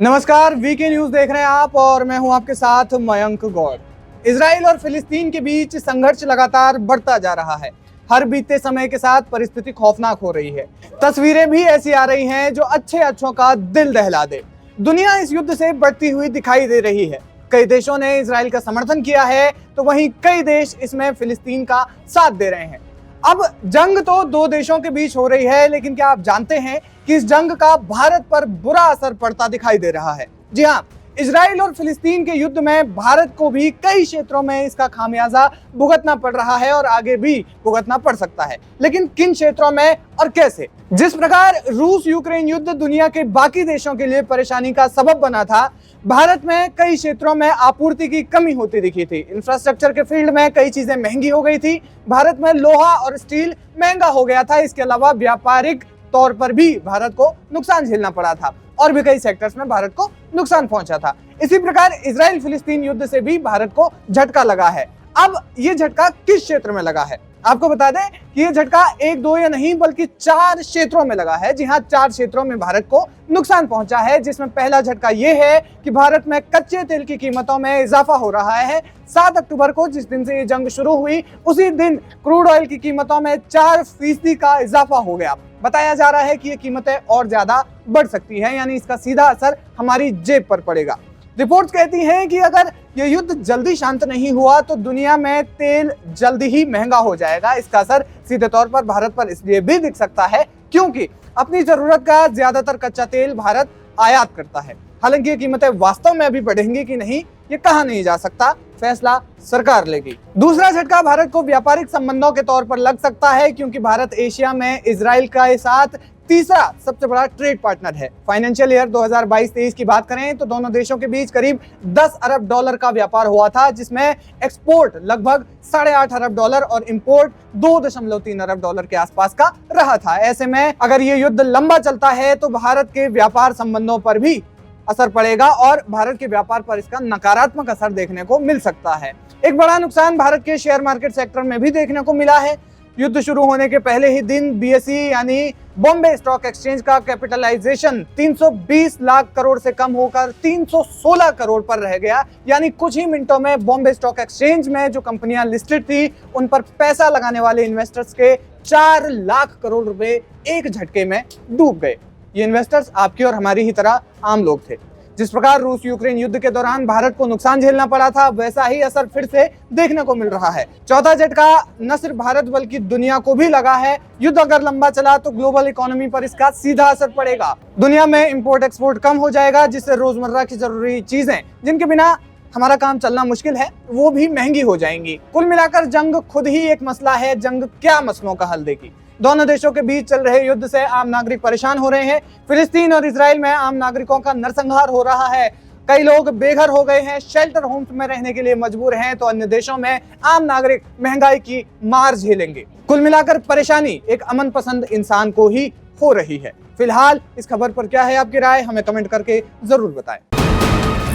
नमस्कार, VK news देख रहे हैं आप और मैं हूं आपके साथ मयंक गौड़। इजराइल और फिलिस्तीन के बीच संघर्ष लगातार बढ़ता जा रहा है। हर बीतते समय के साथ परिस्थिति खौफनाक हो रही है। तस्वीरें भी ऐसी आ रही हैं जो अच्छों का दिल दहला दे। दुनिया इस युद्ध से बढ़ती हुई दिखाई दे रही है। कई देशों ने इजराइल का समर्थन किया है तो वहीं कई देश इसमें फिलिस्तीन का साथ दे रहे हैं। अब जंग तो दो देशों के बीच हो रही है, लेकिन क्या आप जानते हैं कि इस जंग का भारत पर बुरा असर पड़ता दिखाई दे रहा है। जी हाँ, इजराइल और फिलिस्तीन के युद्ध में भारत को भी कई क्षेत्रों में इसका खामियाजा भुगतना पड़ रहा है और आगे भी भुगतना पड़ सकता है, लेकिन किन क्षेत्रों में और कैसे। जिस प्रकार रूस यूक्रेन युद्ध दुनिया के बाकी देशों के लिए परेशानी का सबब बना था, भारत में कई क्षेत्रों में आपूर्ति की कमी होती दिखी थी। इंफ्रास्ट्रक्चर के फील्ड में कई चीजें महंगी हो गई थी। भारत में लोहा और स्टील महंगा हो गया था। इसके अलावा व्यापारिक तौर पर भी भारत को नुकसान झेलना पड़ा था और भी कई सेक्टर्स में भारत को नुकसान पहुंचा था। इसी प्रकार इजराइल फिलिस्तीन युद्ध से भी भारत को झटका लगा है। अब ये झटका किस क्षेत्र में लगा है? आपको बता दें कि ये झटका एक दो या नहीं बल्कि 4 क्षेत्रों में लगा है। जी हाँ, 4 क्षेत्रों में भारत को नुकसान पहुंचा है, जिसमें पहला झटका ये है कि भारत में कच्चे तेल की कीमतों में इजाफा हो रहा है। 7 अक्टूबर को, जिस दिन से ये जंग शुरू हुई, उसी दिन क्रूड ऑयल की कीमतों में 4% का इजाफा हो गया। बताया जा रहा है कि ये कीमतें और ज्यादा बढ़ सकती है, यानी इसका सीधा असर हमारी जेब पर पड़ेगा। रिपोर्ट्स कहती हैं कि अगर ये युद्ध जल्दी शांत नहीं हुआ तो दुनिया में तेल जल्दी ही महंगा हो जाएगा। इसका असर सीधे तौर पर भारत पर इसलिए भी दिख सकता है क्योंकि अपनी जरूरत का ज्यादातर कच्चा तेल भारत आयात करता है। हालांकि ये कीमतें वास्तव में अभी बढ़ेंगी कि नहीं, ये कहा नहीं जा सकता, फैसला सरकार लेगी। दूसरा झटका भारत को व्यापारिक संबंधों के तौर पर लग सकता है क्योंकि भारत एशिया में इजराइल के साथ तीसरा सबसे बड़ा ट्रेड पार्टनर है। फाइनेंशियल ईयर 2022-23 की बात करें तो दोनों देशों के बीच करीब 10 अरब डॉलर का व्यापार हुआ था, जिसमें एक्सपोर्ट लगभग 8.5 अरब डॉलर और इंपोर्ट 2.3 अरब डॉलर के आसपास का रहा था। ऐसे में अगर ये युद्ध लंबा चलता है तो भारत के व्यापार संबंधों पर भी असर पड़ेगा और भारत के व्यापार पर इसका नकारात्मक असर देखने को मिल सकता है। एक बड़ा नुकसान भारत के शेयर मार्केट सेक्टर में भी देखने को मिला है। युद्ध शुरू होने के पहले ही दिन BSE यानी बॉम्बे स्टॉक एक्सचेंज का कैपिटलाइजेशन 320 लाख करोड़ से कम होकर 316 करोड़ पर रह गया। यानी कुछ ही मिनटों में बॉम्बे स्टॉक एक्सचेंज में जो कंपनियां लिस्टेड थी उन पर पैसा लगाने वाले इन्वेस्टर्स के 4 लाख करोड़ रुपए एक झटके में डूब गए। ये इन्वेस्टर्स आपकी और हमारी ही तरह आम लोग थे। जिस प्रकार रूस यूक्रेन युद्ध के दौरान भारत को नुकसान झेलना पड़ा था, वैसा ही असर फिर से देखने को मिल रहा है। चौथा झटका न सिर्फ भारत बल्कि दुनिया को भी लगा है। युद्ध अगर लंबा चला तो ग्लोबल इकोनॉमी पर इसका सीधा असर पड़ेगा। दुनिया में इंपोर्ट एक्सपोर्ट कम हो जाएगा, जिससे रोजमर्रा की जरूरी चीजें जिनके बिना हमारा काम चलना मुश्किल है, वो भी महंगी हो जाएंगी। कुल मिलाकर जंग खुद ही एक मसला है। जंग क्या मसलों का हल देगी? दोनों देशों के बीच चल रहे युद्ध से आम नागरिक परेशान हो रहे हैं। फिलिस्तीन और इजराइल में आम नागरिकों का नरसंहार हो रहा है। कई लोग बेघर हो गए हैं, शेल्टर होम्स में रहने के लिए मजबूर हैं, तो अन्य देशों में आम नागरिक महंगाई की मार झेलेंगे। कुल मिलाकर परेशानी एक अमन पसंद इंसान को ही हो रही है। फिलहाल इस खबर पर क्या है आपकी राय, हमें कमेंट करके जरूर बताएं।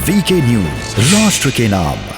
वीके न्यूज, राष्ट्र के नाम।